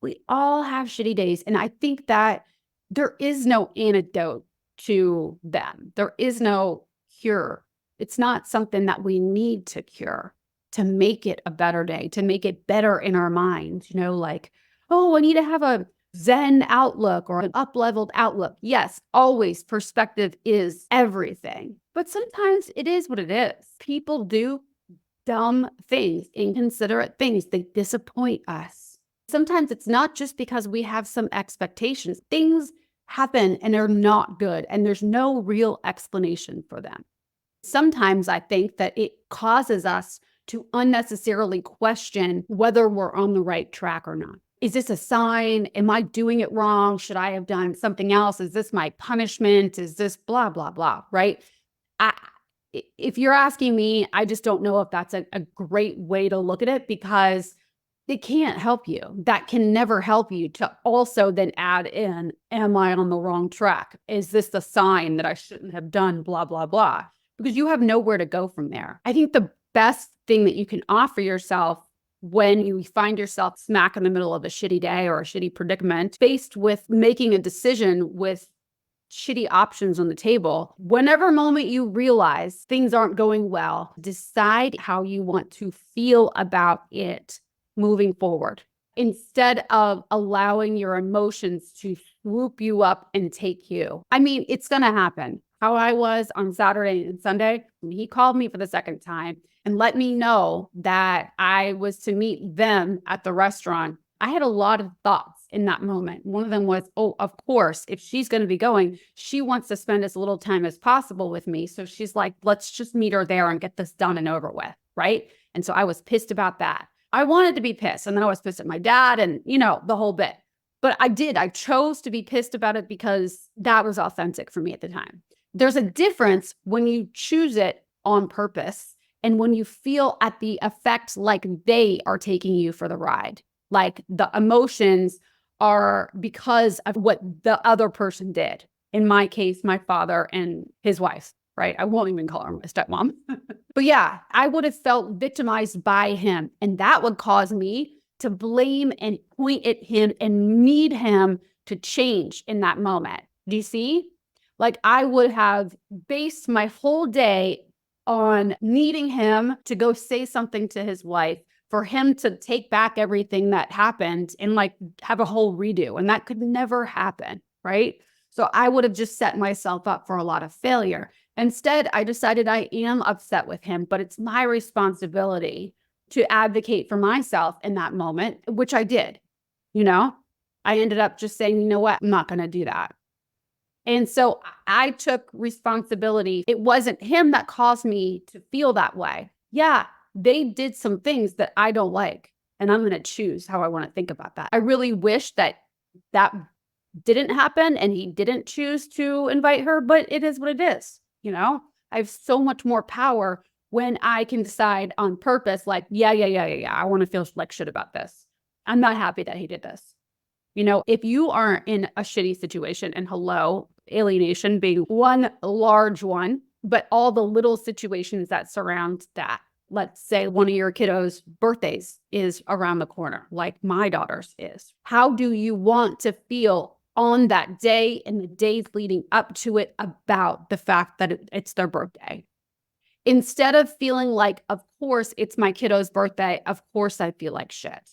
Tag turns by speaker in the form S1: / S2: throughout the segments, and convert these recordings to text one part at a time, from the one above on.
S1: We all have shitty days. And I think that there is no antidote to them. There is no cure. It's not something that we need to cure to make it a better day, to make it better in our minds, like, oh, I need to have a Zen outlook or an up-leveled outlook. Yes, always perspective is everything. But sometimes it is what it is. People do dumb things, inconsiderate things. They disappoint us. Sometimes it's not just because we have some expectations. Things happen and they're not good, and there's no real explanation for them. Sometimes I think that it causes us to unnecessarily question whether we're on the right track or not. Is this a sign? Am I doing it wrong? Should I have done something else? Is this my punishment? Is this blah, blah, blah, right? If you're asking me, I just don't know if that's a great way to look at it, because it can't help you. That can never help you to also then add in, am I on the wrong track? Is this a sign that I shouldn't have done blah, blah, blah? Because you have nowhere to go from there. I think the best thing that you can offer yourself when you find yourself smack in the middle of a shitty day or a shitty predicament, faced with making a decision with shitty options on the table, whenever moment you realize things aren't going well, decide how you want to feel about it moving forward, instead of allowing your emotions to swoop you up and take you. I mean, it's going to happen. How I was on Saturday and Sunday, when he called me for the second time and let me know that I was to meet them at the restaurant, I had a lot of thoughts in that moment. One of them was, oh, of course, if she's going to be going, she wants to spend as little time as possible with me. So she's like, let's just meet her there and get this done and over with, right? And so I was pissed about that. I wanted to be pissed, and then I was pissed at my dad and, the whole bit. But I chose to be pissed about it because that was authentic for me at the time. There's a difference when you choose it on purpose and when you feel at the effect like they are taking you for the ride. Like the emotions are because of what the other person did. In my case, my father and his wife, right? I won't even call her my stepmom. But yeah, I would have felt victimized by him. And that would cause me to blame and point at him and need him to change in that moment. Do you see? Like I would have based my whole day on needing him to go say something to his wife, for him to take back everything that happened and like have a whole redo. And that could never happen, right? So I would have just set myself up for a lot of failure. Instead, I decided I am upset with him, but it's my responsibility to advocate for myself in that moment, which I did. I ended up just saying, you know what? I'm not going to do that. And so I took responsibility. It wasn't him that caused me to feel that way. Yeah, they did some things that I don't like, and I'm going to choose how I want to think about that. I really wish that didn't happen and he didn't choose to invite her, but it is what it is. I have so much more power when I can decide on purpose, like, yeah, I want to feel like shit about this. I'm not happy that he did this. If you are in a shitty situation, and hello, alienation being one large one, but all the little situations that surround that. Let's say one of your kiddos' birthdays is around the corner, like my daughter's is. How do you want to feel on that day and the days leading up to it about the fact that it's their birthday? Instead of feeling like, of course, it's my kiddo's birthday, of course I feel like shit.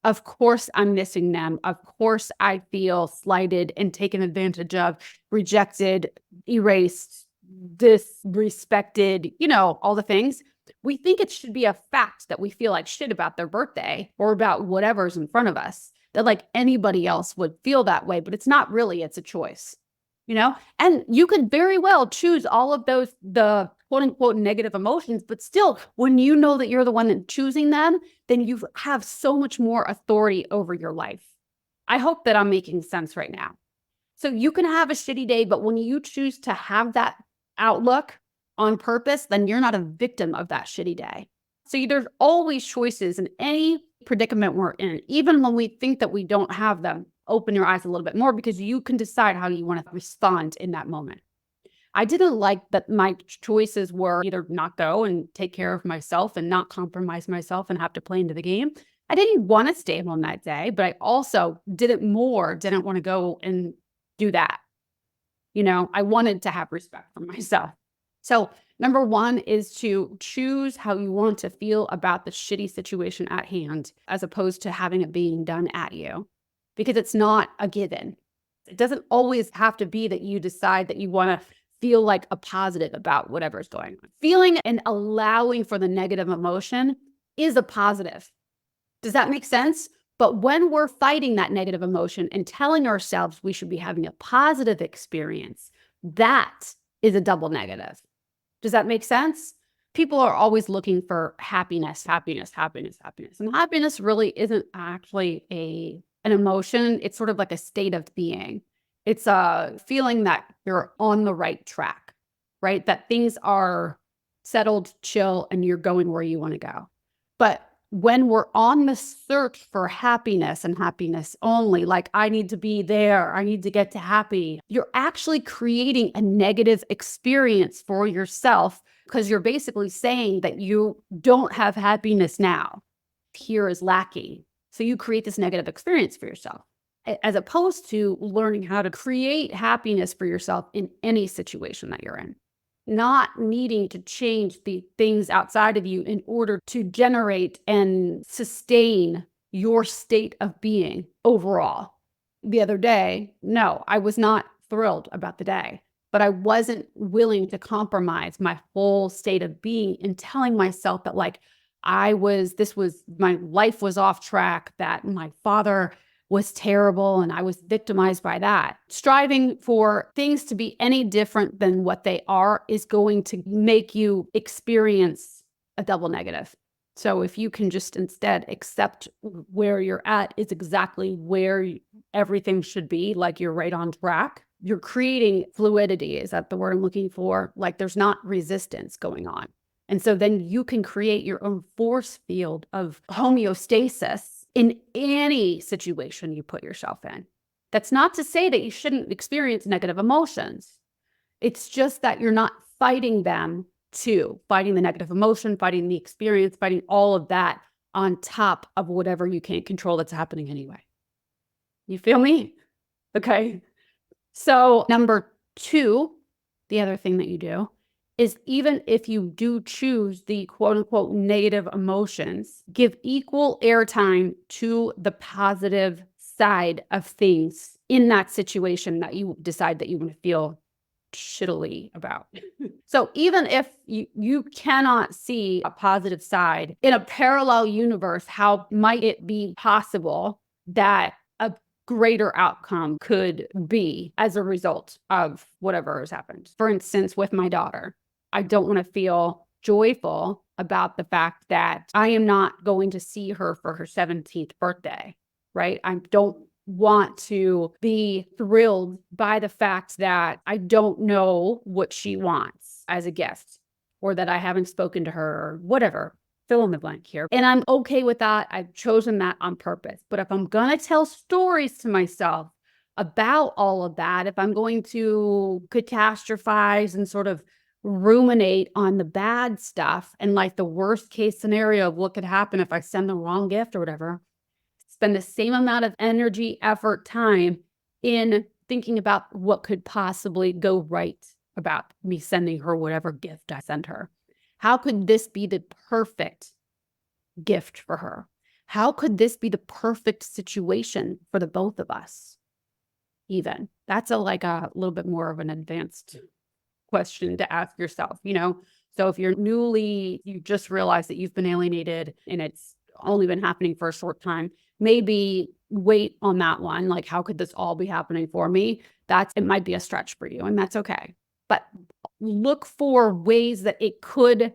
S1: Of course I'm missing them. Of course I feel slighted and taken advantage of, rejected, erased, disrespected, all the things. We think it should be a fact that we feel like shit about their birthday or about whatever's in front of us, that like anybody else would feel that way, but it's not really, it's a choice, and you could very well choose all of those, the quote unquote negative emotions, but still, when you know that you're the one that's choosing them, then you have so much more authority over your life. I hope that I'm making sense right now. So you can have a shitty day, but when you choose to have that outlook on purpose, then you're not a victim of that shitty day. So there's always choices in any predicament we're in, even when we think that we don't have them. Open your eyes a little bit more, because you can decide how you want to respond in that moment. I didn't like that my choices were either not go and take care of myself and not compromise myself and have to play into the game. I didn't want to stay home that day, but I also didn't want to go and do that. I wanted to have respect for myself. So number one is to choose how you want to feel about the shitty situation at hand, as opposed to having it being done at you, because it's not a given. It doesn't always have to be that you decide that you want to feel like a positive about whatever's going on. Feeling and allowing for the negative emotion is a positive. Does that make sense? But when we're fighting that negative emotion and telling ourselves we should be having a positive experience, that is a double negative. Does that make sense? People are always looking for happiness, happiness, happiness, happiness. And happiness really isn't actually an emotion. It's sort of like a state of being. It's a feeling that you're on the right track, right? That things are settled, chill, and you're going where you want to go. But when we're on the search for happiness and happiness only, like I need to be there, I need to get to happy, you're actually creating a negative experience for yourself, because you're basically saying that you don't have happiness now. Here is lacking. So you create this negative experience for yourself, as opposed to learning how to create happiness for yourself in any situation that you're in. Not needing to change the things outside of you in order to generate and sustain your state of being overall. The other day, no, I was not thrilled about the day, but I wasn't willing to compromise my whole state of being in telling myself that my life was off track, that my father was terrible and I was victimized by that. Striving for things to be any different than what they are is going to make you experience a double negative. So if you can just instead accept where you're at is exactly where everything should be, like you're right on track, you're creating fluidity. Is that the word I'm looking for? Like there's not resistance going on. And so then you can create your own force field of homeostasis in any situation you put yourself in. That's not to say that you shouldn't experience negative emotions. It's just that you're not fighting them too, fighting the negative emotion, fighting the experience, fighting all of that on top of whatever you can't control that's happening anyway. You feel me? Okay. So number two, the other thing that you do is, even if you do choose the quote unquote negative emotions, give equal airtime to the positive side of things in that situation that you decide that you want to feel shittily about. So even if you cannot see a positive side in a parallel universe, how might it be possible that a greater outcome could be as a result of whatever has happened? For instance, with my daughter, I don't want to feel joyful about the fact that I am not going to see her for her 17th birthday, right? I don't want to be thrilled by the fact that I don't know what she wants as a gift, or that I haven't spoken to her, or whatever. Fill in the blank here. And I'm okay with that. I've chosen that on purpose. But if I'm going to tell stories to myself about all of that, if I'm going to catastrophize and sort of ruminate on the bad stuff and like the worst case scenario of what could happen if I send the wrong gift or whatever, spend the same amount of energy, effort, time in thinking about what could possibly go right about me sending her whatever gift I send her. How could this be the perfect gift for her? How could this be the perfect situation for the both of us? Even that's a little bit more of an advanced question to ask yourself, So if you just realized that you've been alienated and it's only been happening for a short time, maybe wait on that one. Like, how could this all be happening for me? It might be a stretch for you, and that's okay. But look for ways that it could,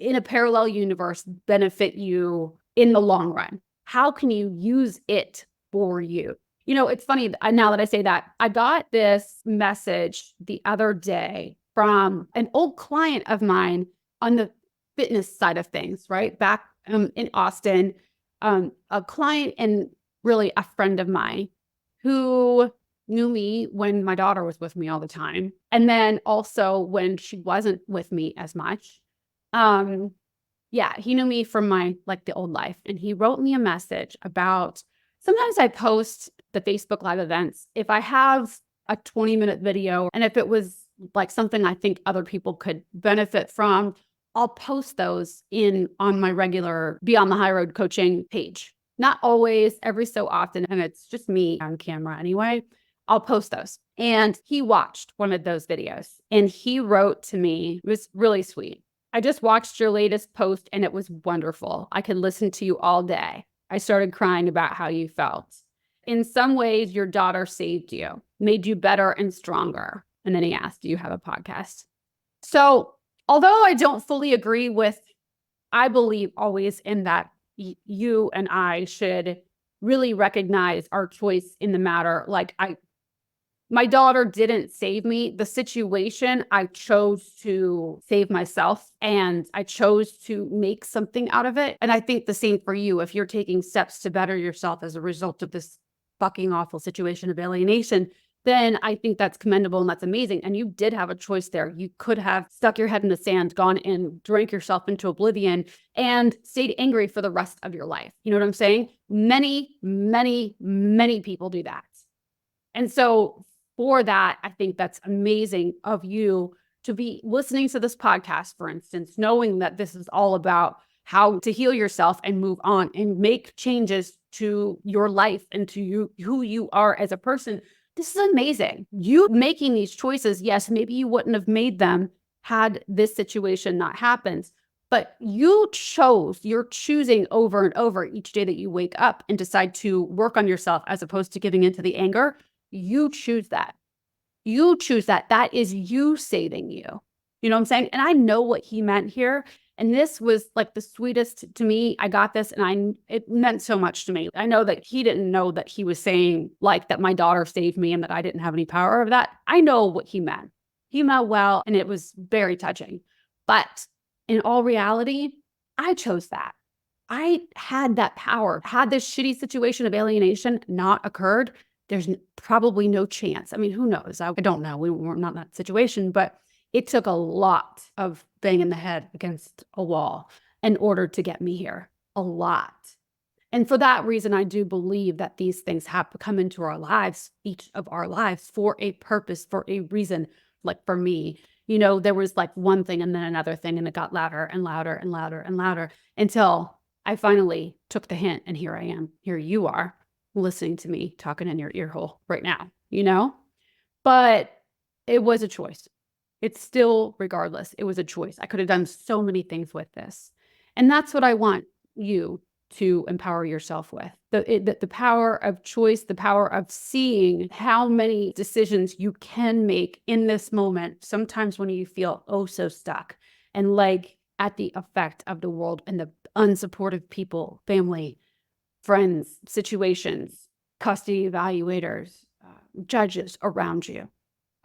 S1: in a parallel universe, benefit you in the long run. How can you use it for you? It's funny now that I say that, I got this message the other day from an old client of mine on the fitness side of things, right? Back in Austin, a client and really a friend of mine who knew me when my daughter was with me all the time. And then also when she wasn't with me as much. Yeah, he knew me from my like the old life, and he wrote me a message about sometimes I post the Facebook live events. If I have a 20-minute video and if it was like something I think other people could benefit from, I'll post those in on my regular Beyond the High Road coaching page. Not always, every so often, and it's just me on camera anyway. I'll post those. And he watched one of those videos and he wrote to me, it was really sweet. I just watched your latest post and it was wonderful. I could listen to you all day. I started crying about how you felt. In some ways, your daughter saved you, made you better and stronger. And then he asked, do you have a podcast? So, although I don't fully agree with, I believe always in that you and I should really recognize our choice in the matter. Like my daughter didn't save me. The situation, I chose to save myself and I chose to make something out of it. And I think the same for you. If you're taking steps to better yourself as a result of this fucking awful situation of alienation, then I think that's commendable and that's amazing. And you did have a choice there. You could have stuck your head in the sand, gone and drank yourself into oblivion and stayed angry for the rest of your life. You know what I'm saying? Many, many, many people do that. And so for that, I think that's amazing of you to be listening to this podcast, for instance, knowing that this is all about how to heal yourself and move on and make changes to your life and to you, who you are as a person. This is amazing. You making these choices, yes, maybe you wouldn't have made them had this situation not happened, but you're choosing over and over each day that you wake up and decide to work on yourself as opposed to giving into the anger. You choose that. You choose that. That is you saving you. You know what I'm saying? And I know what he meant here. And this was like the sweetest to me. I got this and it meant so much to me. I know that he didn't know that he was saying like that my daughter saved me and that I didn't have any power over that. I know what he meant. He meant well and it was very touching. But in all reality, I chose that. I had that power. Had this shitty situation of alienation not occurred, there's probably no chance. I mean, who knows? I don't know. We're not in that situation, but it took a lot of banging the head against a wall in order to get me here. A lot. And for that reason, I do believe that these things have to come into our lives, each of our lives, for a purpose, for a reason. Like for me, there was like one thing and then another thing, and it got louder and louder and louder and louder until I finally took the hint. And here I am. Here you are listening to me talking in your ear hole right now, But it was a choice. It's still, regardless, it was a choice. I could have done so many things with this. And that's what I want you to empower yourself with. The power of choice, the power of seeing how many decisions you can make in this moment, sometimes when you feel oh so stuck and like at the effect of the world and the unsupportive people, family, friends, situations, custody evaluators, judges around you.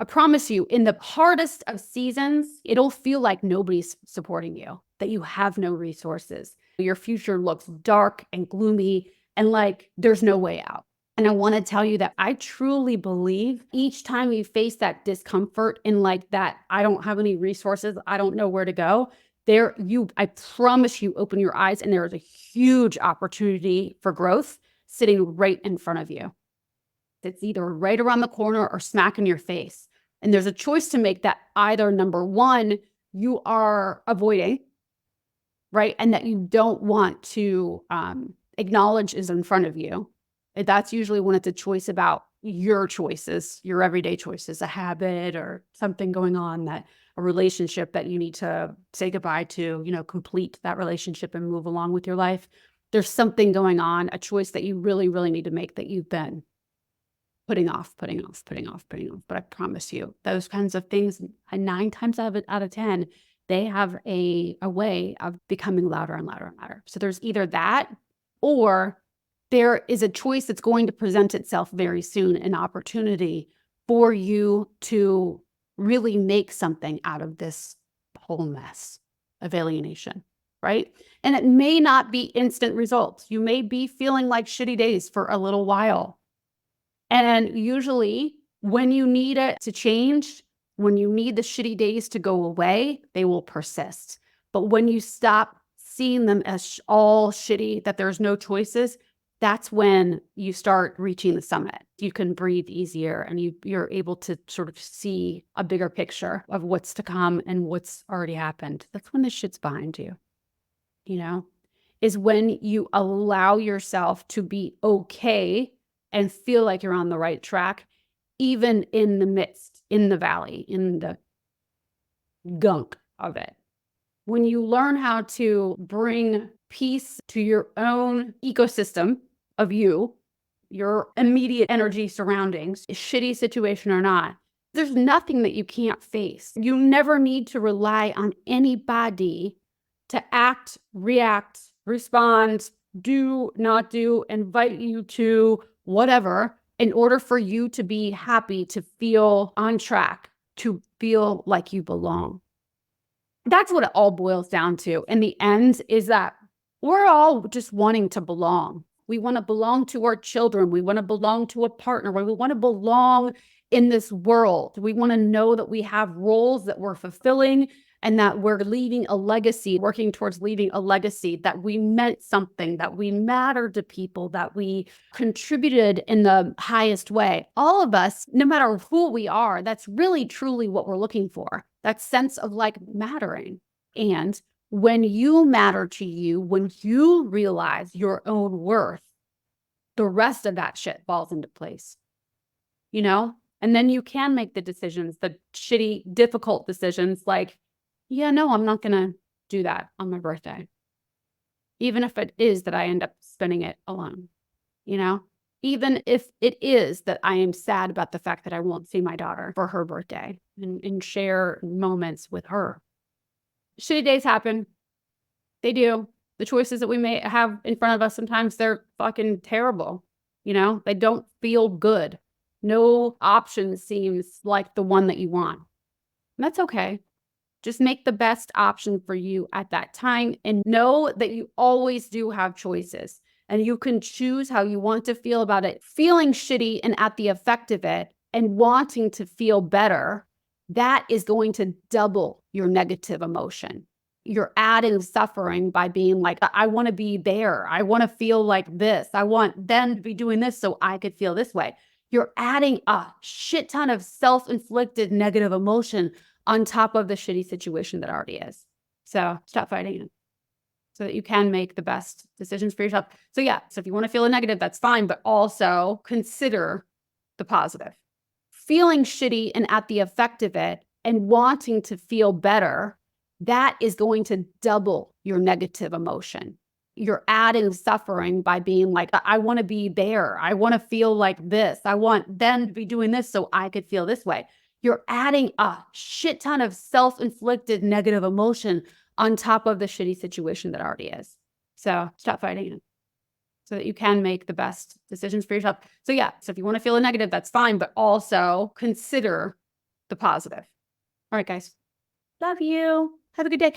S1: I promise you, in the hardest of seasons, it'll feel like nobody's supporting you, that you have no resources. Your future looks dark and gloomy and like there's no way out. And I want to tell you that I truly believe each time you face that discomfort and like that, I don't have any resources, I don't know where to go, I promise you, open your eyes and there is a huge opportunity for growth sitting right in front of you. It's either right around the corner or smack in your face. And there's a choice to make that either number one, you are avoiding, right? And that you don't want to acknowledge is in front of you. And that's usually when it's a choice about your choices, your everyday choices, a habit or something going on, that a relationship that you need to say goodbye to, complete that relationship and move along with your life. There's something going on, a choice that you really, really need to make that you've been putting off. But I promise you, those kinds of things, 9 times out of 10, they have a way of becoming louder and louder and louder. So there's either that or there is a choice that's going to present itself very soon, an opportunity for you to really make something out of this whole mess of alienation, right? And it may not be instant results. You may be feeling like shitty days for a little while. And usually when you need it to change, when you need the shitty days to go away, they will persist. But when you stop seeing them as all shitty, that there's no choices, that's when you start reaching the summit. You can breathe easier and you're able to sort of see a bigger picture of what's to come and what's already happened. That's when the shit's behind you, is when you allow yourself to be okay and feel like you're on the right track, even in the midst, in the valley, in the gunk of it. When you learn how to bring peace to your own ecosystem of you, your immediate energy surroundings, a shitty situation or not, there's nothing that you can't face. You never need to rely on anybody to act, react, respond, do, not do, invite you to whatever, in order for you to be happy, to feel on track, to feel like you belong. That's what it all boils down to in the end, is that we're all just wanting to belong. We want to belong to our children. We want to belong to a partner. We want to belong in this world. We want to know that we have roles that we're fulfilling and that we're leaving a legacy, working towards leaving a legacy, that we meant something, that we mattered to people, that we contributed in the highest way. All of us, no matter who we are, that's really truly what we're looking for. That sense of like mattering. And when you matter to you, when you realize your own worth, the rest of that shit falls into place, And then you can make the decisions, the shitty, difficult decisions like, yeah, no, I'm not going to do that on my birthday. Even if it is that I end up spending it alone, Even if it is that I am sad about the fact that I won't see my daughter for her birthday and share moments with her. Shitty days happen. They do. The choices that we may have in front of us, sometimes they're fucking terrible. They don't feel good. No option seems like the one that you want. And that's okay. Just make the best option for you at that time and know that you always do have choices and you can choose how you want to feel about it. Feeling shitty and at the effect of it and wanting to feel better, that is going to double your negative emotion. You're adding suffering by being like, I want to be there. I want to feel like this. I want them to be doing this so I could feel this way. You're adding a shit ton of self-inflicted negative emotion on top of the shitty situation that already is. So stop fighting it so that you can make the best decisions for yourself. So if you want to feel a negative, that's fine, but also consider the positive. Feeling shitty and at the effect of it and wanting to feel better, that is going to double your negative emotion. You're adding suffering by being like, I want to be there. I want to feel like this. I want them to be doing this so I could feel this way. You're adding a shit ton of self-inflicted negative emotion on top of the shitty situation that already is. So stop fighting it so that you can make the best decisions for yourself. So if you want to feel a negative, that's fine, but also consider the positive. All right, guys. Love you. Have a good day.